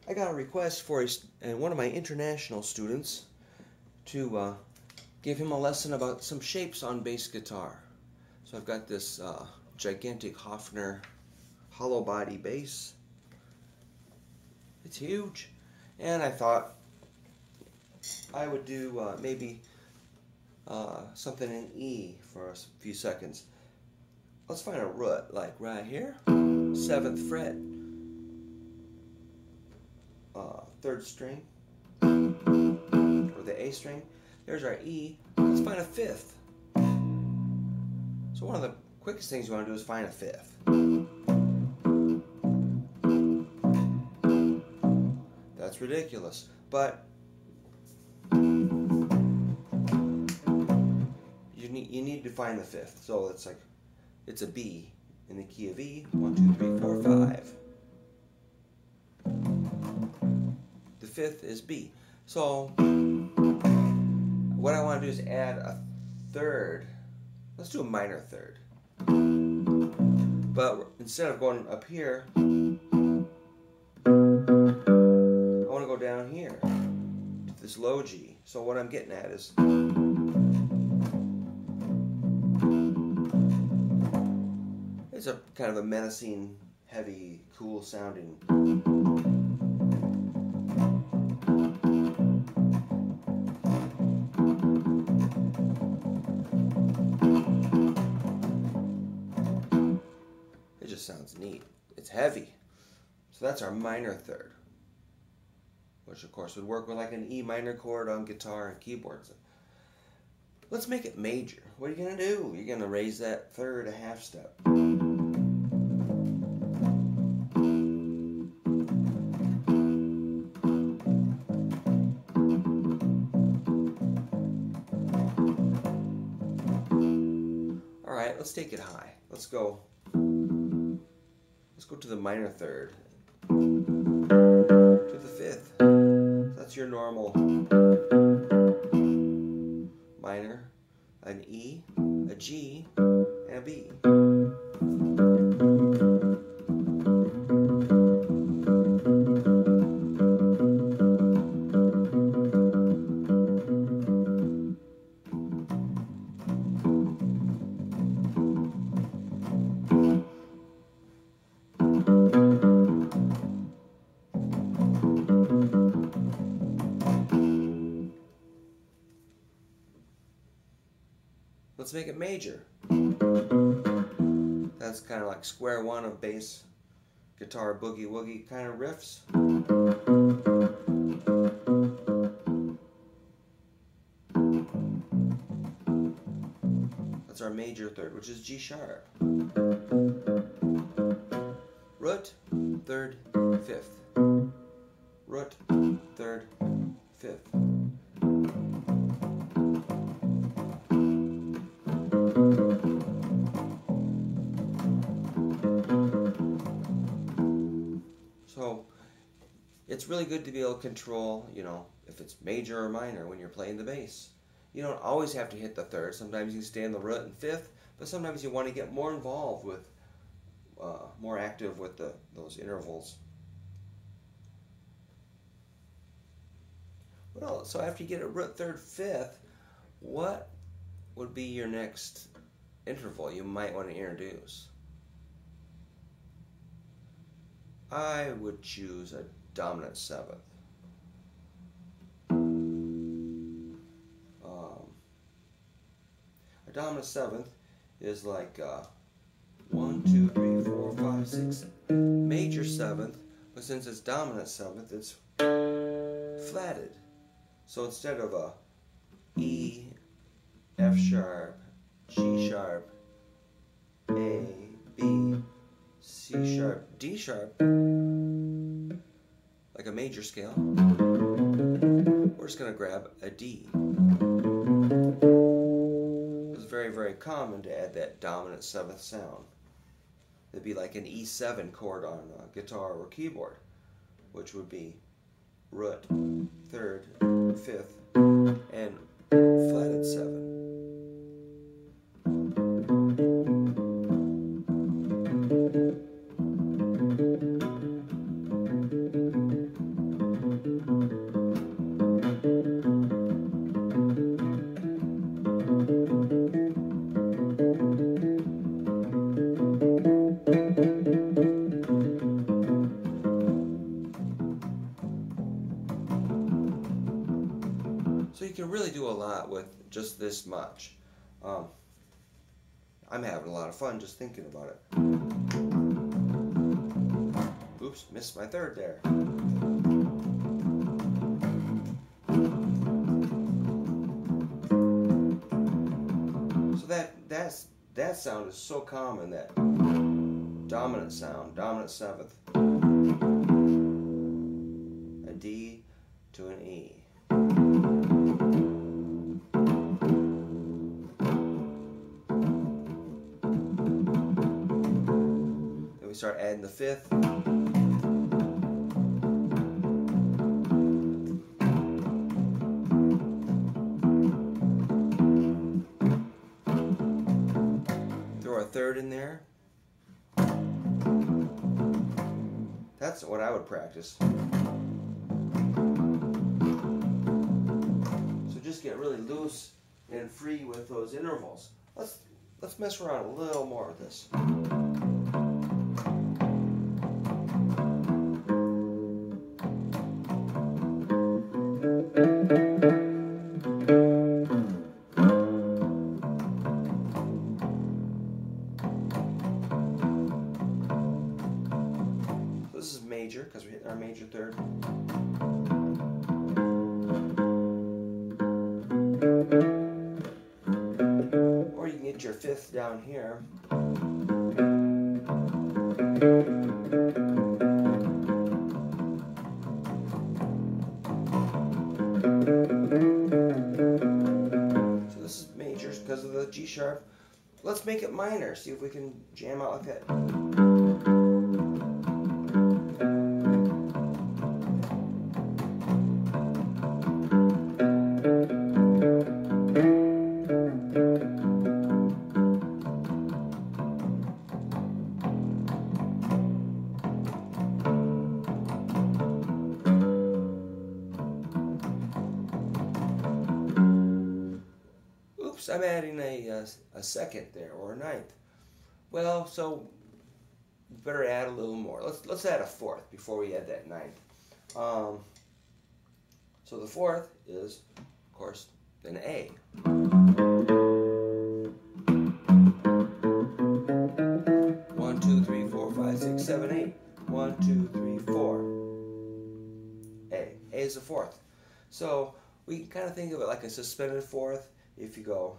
I got a request for one of my international students to give him a lesson about some shapes on bass guitar. So I've got this gigantic Hofner hollow body bass. It's huge, and I thought I would do maybe something in E for a few seconds. Let's find a root, like right here, 7th fret, 3rd string, or the A string. There's our E. Let's find a 5th. So one of the quickest things you want to do is find a 5th. That's ridiculous, but you need to find the 5th. So it's a B in the key of E. 1, 2, 3, 4, 5. The 5th is B. So what I want to do is add a 3rd. Let's do a minor 3rd. But instead of going up here, I want to go down here to this low G. So what I'm getting at is it's a kind of a menacing, heavy, cool sounding. It just sounds neat. It's heavy. So that's our minor 3rd, which of course would work with like an E minor chord on guitar and keyboards. Let's make it major. What are you going to do? You're going to raise that 3rd a half step. Alright, let's take it high. Let's go to the minor 3rd. To the 5th. So that's your normal minor, an E, a G, and a B. Let's make it major. That's kind of like square one of bass guitar boogie woogie kind of riffs. That's our major 3rd, which is G sharp. Root, 3rd, 5th. Root, 3rd, 5th. So it's really good to be able to control, if it's major or minor when you're playing the bass. You don't always have to hit the 3rd. Sometimes you can stay in the root and 5th, but sometimes you want to get more involved with, more active with those intervals. Well, so after you get a root 3rd, 5th, what would be your next interval you might want to introduce? I would choose a dominant 7th. A dominant 7th is like 1, 2, 3, 4, 5, 6, major 7th, but since it's dominant 7th, it's flatted. So instead of a E, F sharp, G sharp, A, B, C sharp, D sharp, like a major scale, we're just going to grab a D. It's very, very common to add that dominant 7th sound. It'd be like an E7 chord on a guitar or keyboard, which would be root, 3rd, 5th, and flatted 7. can really do a lot with just this much. I'm having a lot of fun just thinking about it. Oops, missed my third there. So that sound is so common, that dominant sound, dominant seventh, a D to an E. Then we start adding the fifth. Throw a third in there. That's what I would practice. So just get really loose and free with those intervals. Let's mess around a little more with this. This is major because we're hitting our major third. Or you can get your fifth down here. So this is major because of the G sharp. Let's make it minor, see if we can jam out like that. Oops, I'm adding a second there, or a ninth. Well, so we better add a little more. Let's add a fourth before we add that ninth. So the fourth is, of course, an A. 1, 2, 3, 4, 5, 6, 7, 8. 1, 2, 3, 4. A. A is the fourth. So we can kind of think of it like a suspended fourth. If you go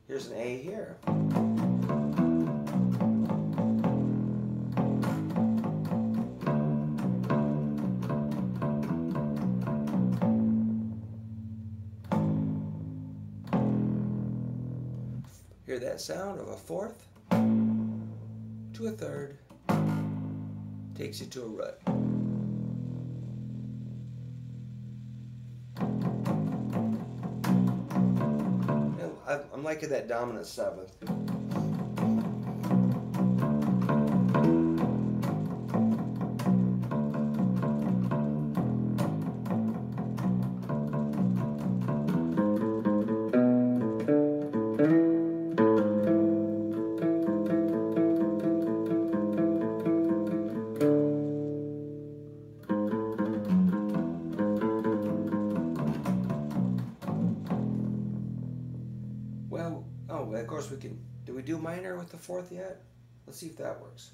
here's an A here. Hear that sound of a fourth to a third, takes you to a root. And I'm liking that dominant seventh. Well, oh, of course we can. Do we do minor with the fourth yet? Let's see if that works.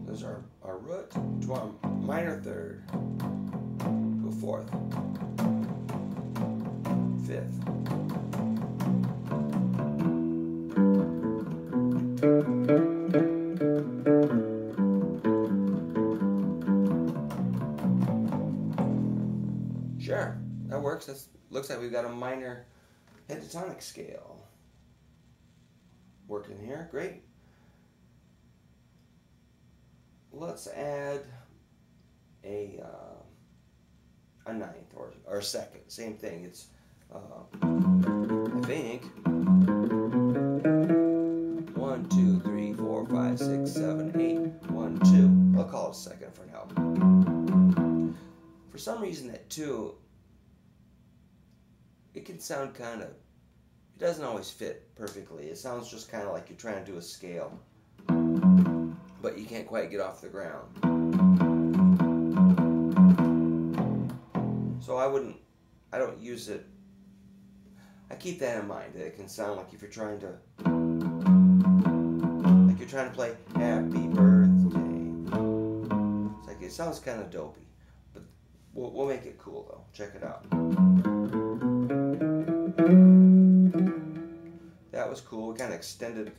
There's our root to our minor third to a fourth, fifth. Sure, that works. That looks like we've got a minor pentatonic scale working here. Great. Let's add a a ninth or a second. Same thing. It's I think 1, 2, 3, 4, 5, 6, 7, 8, 1, 2. I'll call it a second for now. For some reason, that 2, it can sound kind of, it doesn't always fit perfectly. It sounds just kind of like you're trying to do a scale, but you can't quite get off the ground. So I don't use it. I keep that in mind, that it can sound like if you're trying to, play Happy Birthday. It's like, it sounds kind of dopey, but we'll make it cool though. Check it out. That was cool. We kind of extended.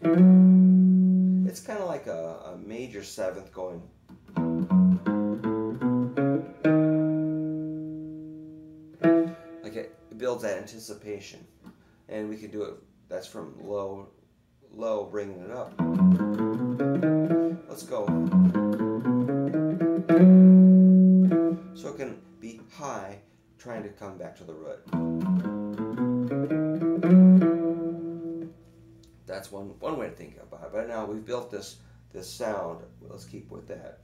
It's kind of like a major 7th going. Like it builds that anticipation. And we can do it, that's from low, bringing it up. Let's go. So it can be high, trying to come back to the root. That's one way to think about it. But now we've built this sound. Let's keep with that.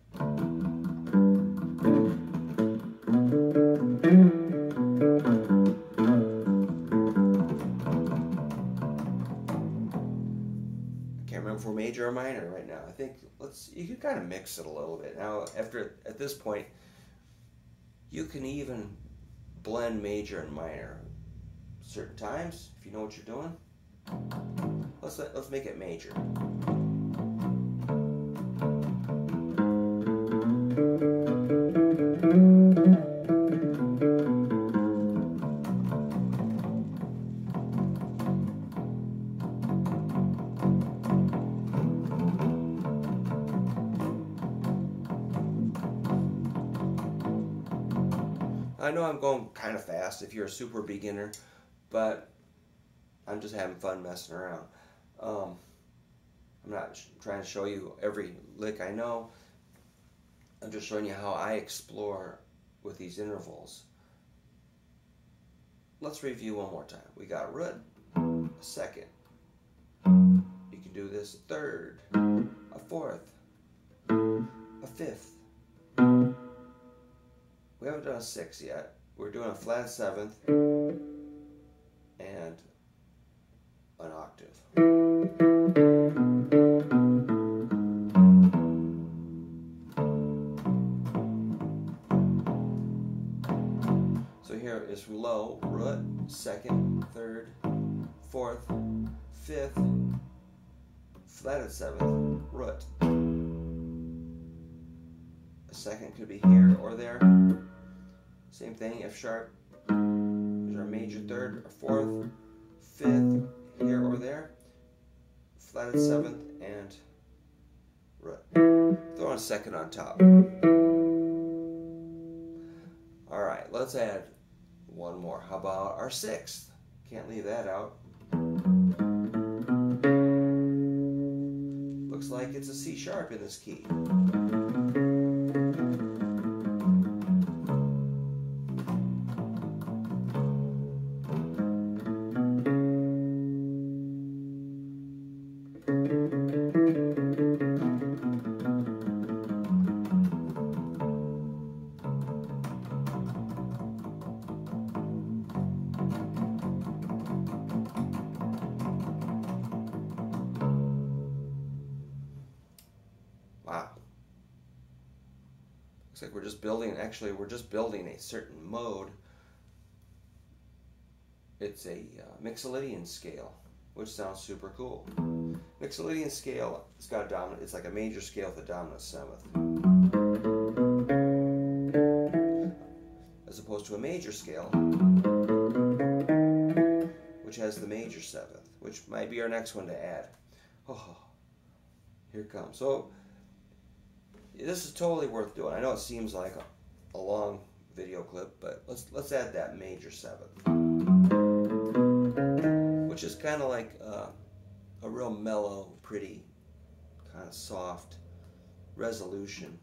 For major or minor right now. I think you can kind of mix it a little bit. Now at this point, you can even blend major and minor certain times if you know what you're doing. Let's make it major. I know I'm going kind of fast if you're a super beginner, but I'm just having fun messing around. I'm not trying to show you every lick I know. I'm just showing you how I explore with these intervals. Let's review one more time. We got a root, a second. You can do this 3rd, a 4th, a 5th. We haven't done a 6 yet. We're doing a flat 7th and an octave. So here is low, root, 2nd, 3rd, 4th, 5th, flatted 7th, root. A second could be here or there. Same thing, F sharp. There's our major 3rd, our 4th, 5th, here or there. Flatted 7th and root. Throw a 2nd on top. Alright, let's add one more. How about our 6th? Can't leave that out. Looks like it's a C sharp in this key. Wow. Looks like we're just building a certain mode. It's a Mixolydian scale, which sounds super cool. Mixolydian scale, it's got a dominant, it's like a major scale with a dominant 7th. As opposed to a major scale, which has the major 7th, which might be our next one to add. Oh, here it comes. So this is totally worth doing. I know it seems like a long video clip, but let's add that major 7th, which is kind of like a real mellow, pretty, kind of soft resolution.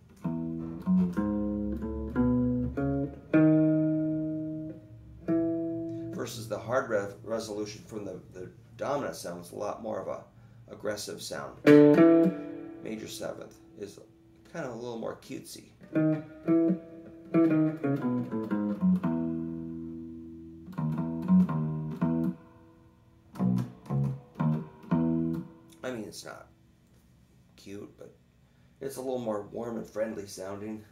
versus the hard resolution from the dominant sound. It's a lot more of a aggressive sound. Major seventh is kind of a little more cutesy. I mean, it's not cute, but it's a little more warm and friendly sounding.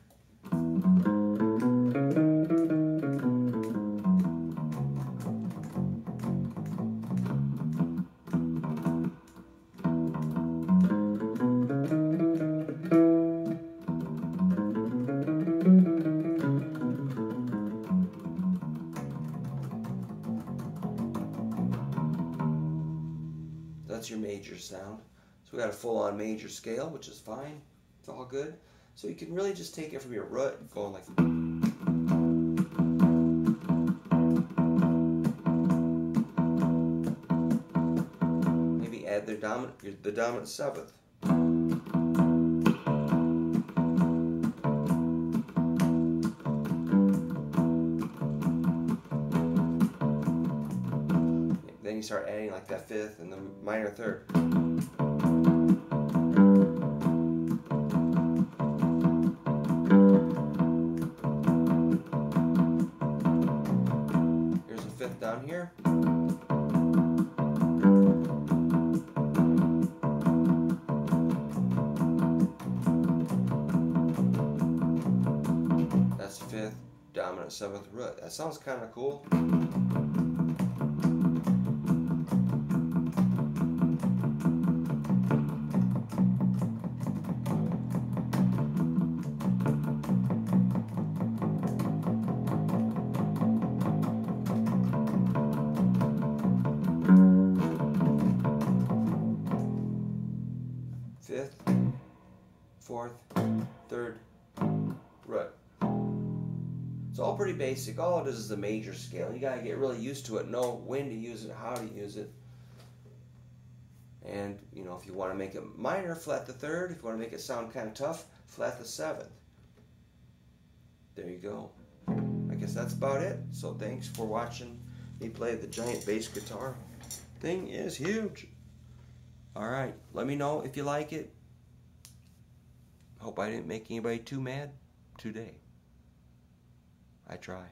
That's your major sound. So we got a full-on major scale, which is fine. It's all good. So you can really just take it from your root, going like. Maybe add the dominant seventh. Then you start adding like that fifth and the minor third. Here's a fifth down here. That's fifth, dominant seventh root. That sounds kind of cool. Fifth, fourth, third, root. It's all pretty basic. All it is a major scale. You gotta get really used to it, know when to use it, how to use it. And you know, if you want to make it minor, flat the third. If you want to make it sound kind of tough, flat the seventh. There you go. I guess that's about it. So thanks for watching me play the giant bass guitar. Thing is huge. Alright, let me know if you like it. Hope I didn't make anybody too mad today. I try.